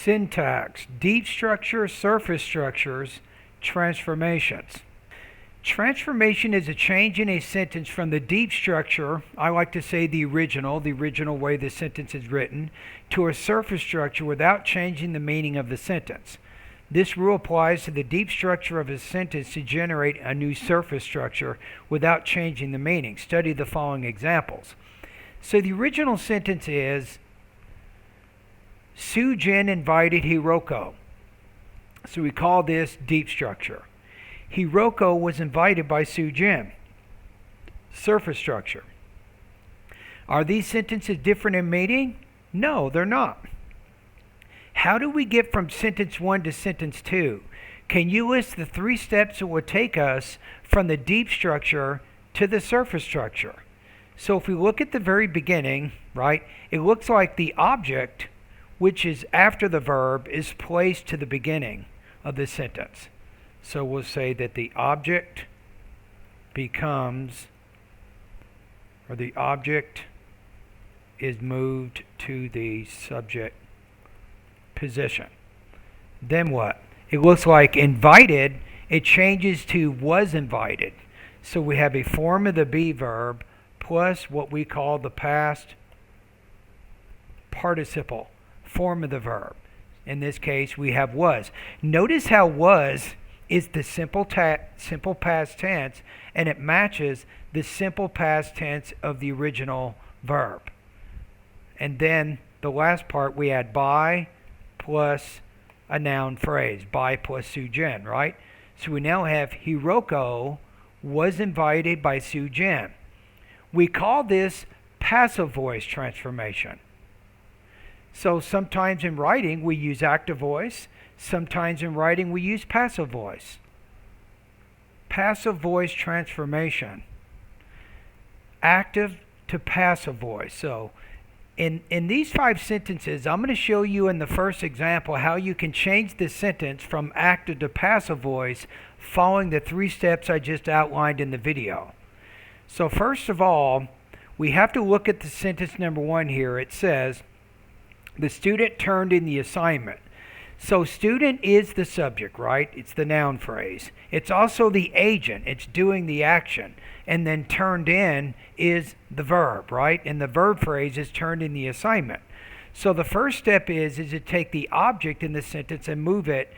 Syntax, deep structure, surface structures, transformations. Transformation is a change in a sentence from the deep structure, I like to say the original way the sentence is written, to a surface structure without changing the meaning of the sentence. This rule applies to the deep structure of a sentence to generate a new surface structure without changing the meaning. Study the following examples. So the original sentence is, Sujin invited Hiroko. So we call this deep structure. Hiroko was invited by Sujin. Surface structure. Are these sentences different in meaning? No, they're not. How do we get from sentence 1 to sentence 2? Can you list the 3 steps it would take us from the deep structure to the surface structure? So if we look at the very beginning, right, it looks like the object, which is after the verb, is placed to the beginning of the sentence. So we'll say that the object becomes, or the object is moved to the subject position. Then what? It looks like invited, it changes to was invited. So we have a form of the be verb plus what we call the past participle form of the verb. In this case, we have was. Notice how was is the simple past tense, and it matches the simple past tense of the original verb. And then the last part, we add by plus a noun phrase, by plus Sujin, right? So we now have Hiroko was invited by Sujin. We call this passive voice transformation. So sometimes in writing we use active voice, sometimes in writing we use passive voice. Passive voice transformation. Active to passive voice. So in these 5 sentences, I'm going to show you in the first example how you can change the sentence from active to passive voice following the 3 steps I just outlined in the video. So first of all, we have to look at the sentence number 1 here. It says, the student turned in the assignment. So student is the subject, right? It's the noun phrase. It's also the agent. It's doing the action. And then turned in is the verb, right? And the verb phrase is turned in the assignment. So the first step is to take the object in the sentence and move it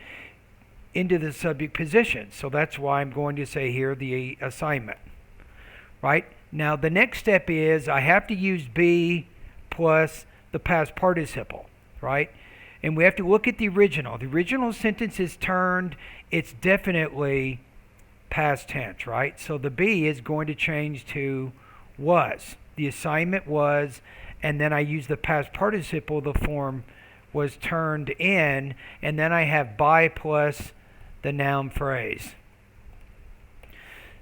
into the subject position. So that's why I'm going to say here the assignment, right? Now the next step is I have to use be plus the past participle, right? And we have to look at the original. The original sentence is turned. It's definitely past tense, right? So the be is going to change to was. The assignment was, and then I use the past participle, the form was turned in, and then I have by plus the noun phrase.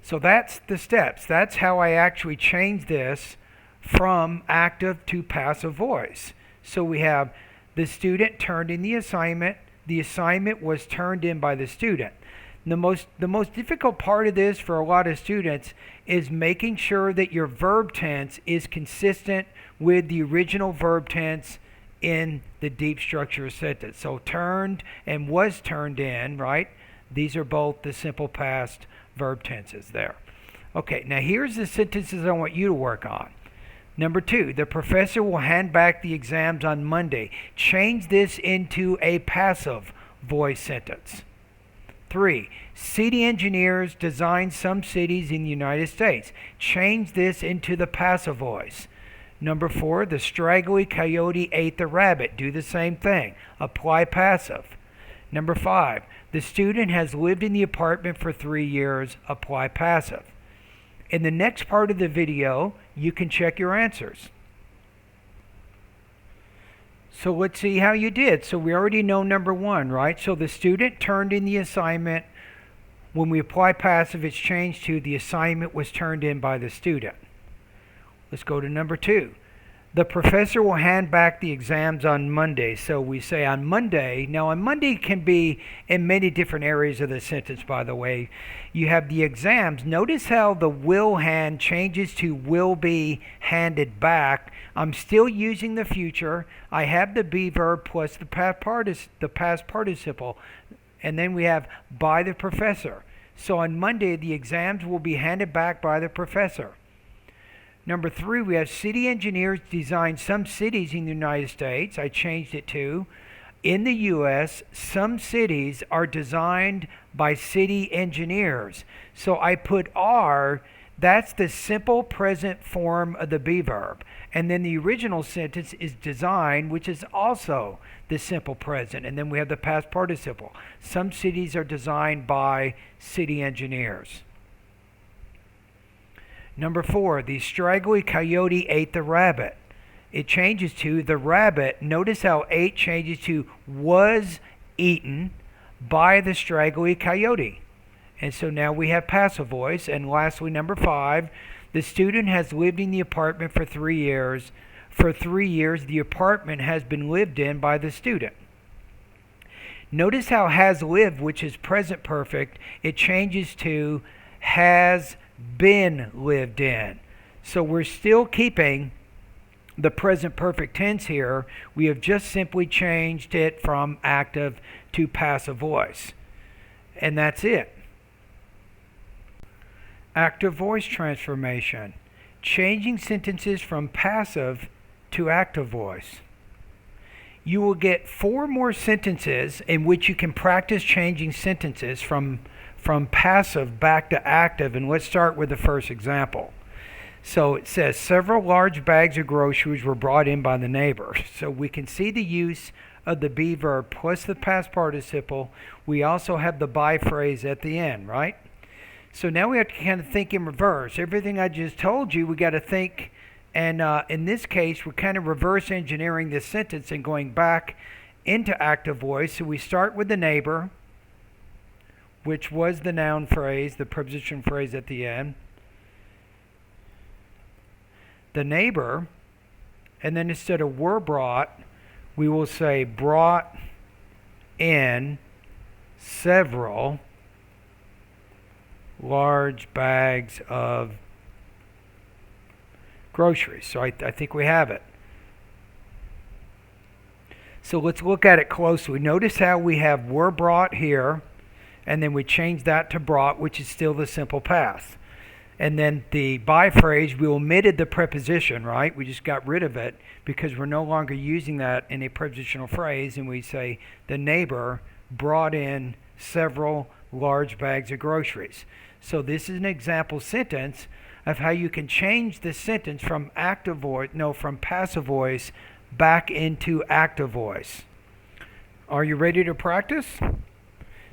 So that's the steps. That's how I actually change this from active to passive voice. So we have the student turned in the assignment was turned in by the student. The most difficult part of this for a lot of students is making sure that your verb tense is consistent with the original verb tense in the deep structure sentence. So turned and was turned in, right? These are both the simple past verb tenses there. Okay, now here's the sentences I want you to work on. Number 2, the professor will hand back the exams on Monday. Change this into a passive voice sentence. 3, city engineers design some cities in the United States. Change this into the passive voice. Number 4, the straggly coyote ate the rabbit. Do the same thing. Apply passive. Number 5, the student has lived in the apartment for 3 years. Apply passive. In the next part of the video, you can check your answers. So let's see how you did. So we already know number 1, right? So the student turned in the assignment. When we apply passive, it's changed to the assignment was turned in by the student. Let's go to number 2. The professor will hand back the exams on Monday. So we say on Monday. Now, on Monday can be in many different areas of the sentence, by the way. You have the exams. Notice how the will hand changes to will be handed back. I'm still using the future. I have the be verb plus the past participle. And then we have by the professor. So on Monday, the exams will be handed back by the professor. Number 3, we have city engineers design some cities in the United States. I changed it to, in the U.S., some cities are designed by city engineers. So I put are, that's the simple present form of the be verb. And then the original sentence is design, which is also the simple present. And then we have the past participle. Some cities are designed by city engineers. Number 4, the straggly coyote ate the rabbit. It changes to the rabbit. Notice how ate changes to was eaten by the straggly coyote. And so now we have passive voice. And lastly, number 5, the student has lived in the apartment for 3 years. For 3 years, the apartment has been lived in by the student. Notice how has lived, which is present perfect, it changes to has been lived in. So we're still keeping the present perfect tense here. We have just simply changed it from active to passive voice. And that's it. Active voice transformation. Changing sentences from passive to active voice. You will get 4 more sentences in which you can practice changing sentences from passive back to active, and let's start with the first example. So it says several large bags of groceries were brought in by the neighbor. So we can see the use of the be verb plus the past participle. We also have the by phrase at the end, right? So now we have to kind of think in reverse. Everything I just told you, we got to think, and in this case, we're kind of reverse engineering this sentence and going back into active voice. So we start with the neighbor, which was the noun phrase, the preposition phrase at the end. The neighbor, and then instead of were brought, we will say brought in several large bags of groceries. So I think we have it. So let's look at it closely. Notice how we have were brought here, and then we change that to brought, which is still the simple past. And then the by phrase, we omitted the preposition, right? We just got rid of it because we're no longer using that in a prepositional phrase, and we say the neighbor brought in several large bags of groceries. So this is an example sentence of how you can change the sentence from from passive voice back into active voice. Are you ready to practice?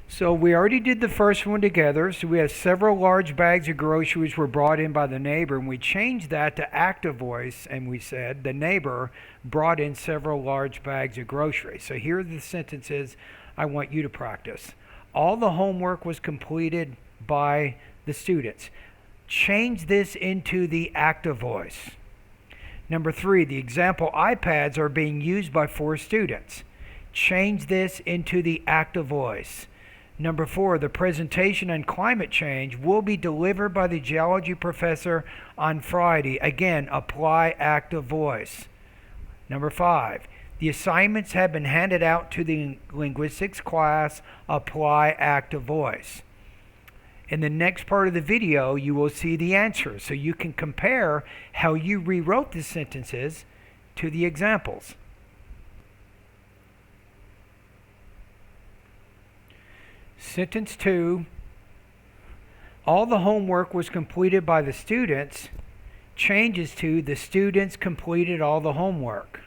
So we already did the first one together. So we have several large bags of groceries were brought in by the neighbor, and we changed that to active voice, and we said the neighbor brought in several large bags of groceries. So here are the sentences I want you to practice. All the homework was completed by the students. Change this into the active voice. Number 3, the example iPads are being used by 4 students. Change this into the active voice. Number 4, the presentation on climate change will be delivered by the geology professor on Friday. Again, apply active voice. Number 5, the assignments have been handed out to the linguistics class. Apply active voice. In the next part of the video, you will see the answers, so you can compare how you rewrote the sentences to the examples. Sentence 2, all the homework was completed by the students, changes to the students completed all the homework.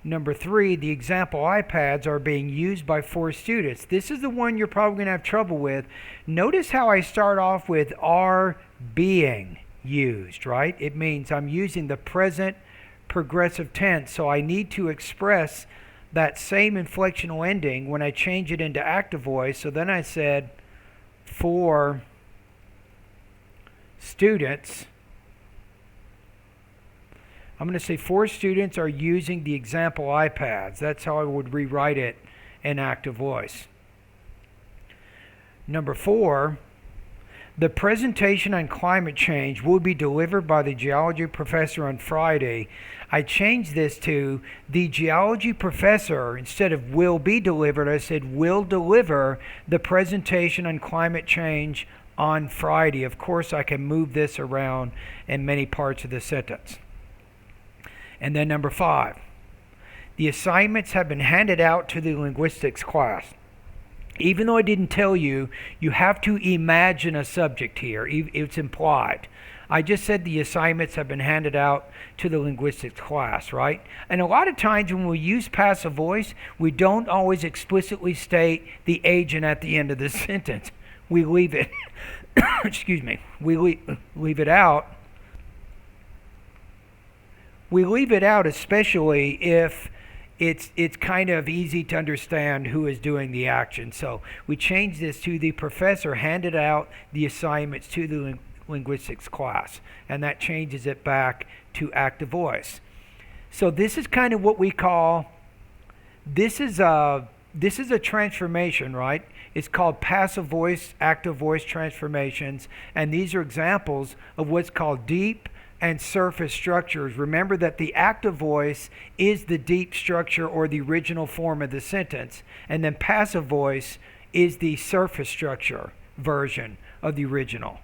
Number 3, the example iPads are being used by 4 students. This is the one you're probably going to have trouble with. Notice how I start off with are being used, right? It means I'm using the present progressive tense, so I need to express that same inflectional ending when I change it into active voice. So then I said, for students I'm going to say 4 students are using the example iPads. That's how I would rewrite it in active voice. Number 4, the presentation on climate change will be delivered by the geology professor on Friday. I changed this to the geology professor. Instead of will be delivered, I said will deliver the presentation on climate change on Friday. Of course, I can move this around in many parts of the sentence. And then number 5, the assignments have been handed out to the linguistics class. Even though I didn't tell you, you have to imagine a subject here. It's implied. I just said the assignments have been handed out to the linguistics class, right? And a lot of times when we use passive voice, we don't always explicitly state the agent at the end of the sentence. We leave it, excuse me, we leave it out. We leave it out especially if it's kind of easy to understand who is doing the action. So we change this to the professor handed out the assignments to the linguistics class, and that changes it back to active voice. So this is kind of what we call, this is a transformation, right? It's called passive voice, active voice transformations, and these are examples of what's called deep and surface structures. Remember that the active voice is the deep structure or the original form of the sentence, and then passive voice is the surface structure version of the original.